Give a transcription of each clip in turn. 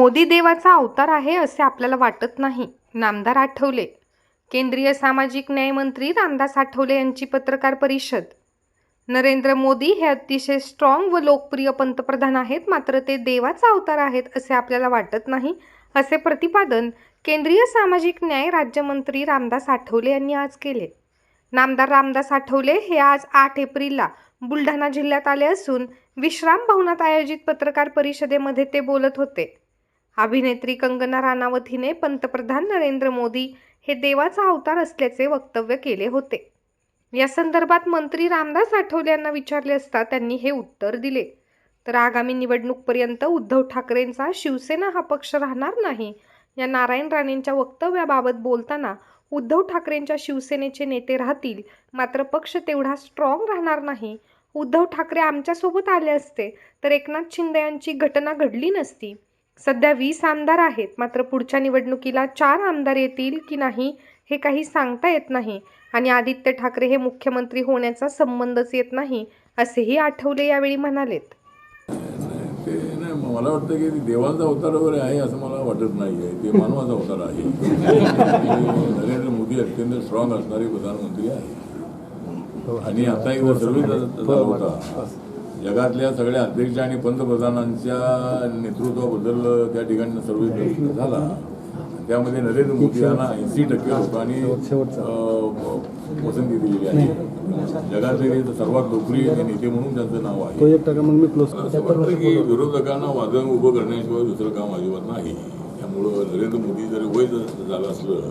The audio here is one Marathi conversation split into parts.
मोदी देवाचा अवतार आहे असे आपल्याला वाटत नाही. नामदार आठवले. केंद्रीय सामाजिक न्याय मंत्री रामदास आठवले यांची पत्रकार परिषद. नरेंद्र मोदी हे अतिशय स्ट्रॉंग व लोकप्रिय पंतप्रधान आहेत, मात्र ते देवाचा अवतार आहेत असे आपल्याला वाटत नाही, असे प्रतिपादन केंद्रीय सामाजिक न्याय राज्यमंत्री रामदास आठवले यांनी आज केले. नामदार रामदास आठवले हे आज 8 एप्रिलला बुलढाणा जिल्ह्यात आले असून विश्राम भवनात आयोजित पत्रकार परिषदेमध्ये ते बोलत होते. अभिनेत्री कंगना राणावत हिने पंतप्रधान नरेंद्र मोदी हे देवाचा अवतार असल्याचे वक्तव्य केले होते. या संदर्भात मंत्री रामदास आठवले यांना विचारले असता त्यांनी हे उत्तर दिले. तर आगामी निवडणूकपर्यंत उद्धव ठाकरेंचा शिवसेना हा पक्ष राहणार नाही या नारायण राणेंच्या वक्तव्याबाबत बोलताना उद्धव ठाकरेंच्या शिवसेनेचे नेते राहतील, मात्र पक्ष तेवढा स्ट्रॉंग राहणार नाही. उद्धव ठाकरे आमच्यासोबत आले असते तर एकनाथ शिंदे यांची घटना घडली नसती. सध्या 20 आमदार आहेत, मात्र पुढच्या निवडणुकीला 4 आमदार येतील की नाही हे काही सांगता येत नाही आणि आदित्य ठाकरे हे मुख्यमंत्री होण्याचा संबंधच येत नाही, असेही आठवले यावेळी म्हणालेत. मला वाटतं की देवाचा अवतार वगैरे आहे असं मला वाटत नाही आहे. ते मानवाचा अवतार आहे. नरेंद्र मोदी अत्यंत स्ट्रॉंग असणारे प्रधानमंत्री आहे आणि आता एकदा सर्वे झाला होता. जगातल्या सगळ्या अध्यक्ष आणि पंतप्रधानांच्या नेतृत्वाबद्दल त्या ठिकाणी सर्वे झाला. त्यामध्ये नरेंद्र मोदी यांना 80% लोकांनी पसंती दिलेली आहे. जगातले सर्वात लोकप्रिय नेते म्हणून त्यांचं नाव आहे. असं वाटतं की विरोधकांना वादन उभं करण्याशिवाय दुसरं काम अजिबात नाही. त्यामुळं नरेंद्र मोदी जरी वय झालं असलं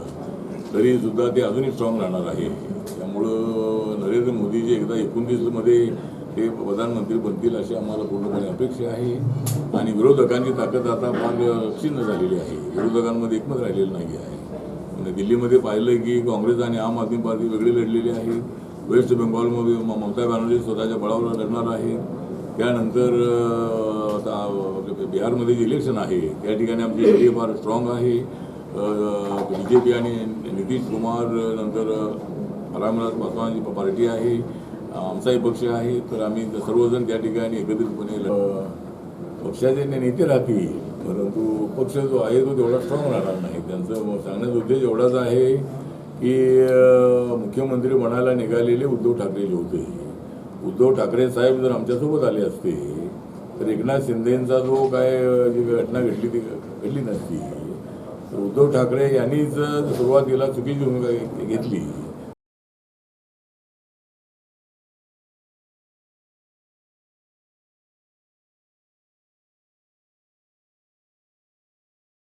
तरी सुद्धा ते अजूनही स्ट्रॉंग राहणार आहे. त्यामुळं नरेंद्र मोदीजी एकदा 29मध्ये ते प्रधानमंत्री बनतील अशी आम्हाला पूर्णपणे अपेक्षा आहे. आणि विरोधकांची ताकद आता फार क्षीण झालेली आहे. विरोधकांमध्ये एकमत राहिलेलं नाही आहे. दिल्लीमध्ये पाहिलं की काँग्रेस आणि आम आदमी पार्टी वेगळी लढलेली आहे. वेस्ट बेंगॉलमध्ये ममता बॅनर्जी स्वतःच्या बळावर लढणार आहे. त्यानंतर आता बिहारमध्ये जे इलेक्शन आहे त्या ठिकाणी आमची एनडीए फार स्ट्रॉंग आहे. BJP आणि नितीश कुमार, नंतर रामविलास पासवानची पार्टी आहे, आमचाही पक्ष आहे. तर आम्ही सर्वजण त्या ठिकाणी एकत्रितपणे पक्षाचे नेते राहतील, परंतु पक्ष जो आहे तो तेवढा स्ट्रॉंग राहणार नाही. त्यांचं सांगण्याचा उद्देश एवढाच आहे की मुख्यमंत्री बनायला निघालेले उद्धव ठाकरे जे होते, उद्धव ठाकरे साहेब जर आमच्यासोबत आले असते तर एकनाथ शिंदेंचा जो काय जी घटना घडली ती घडली नसती. उद्धव ठाकरे यांनीच सुरुवातीला चुकीची भूमिका घेतली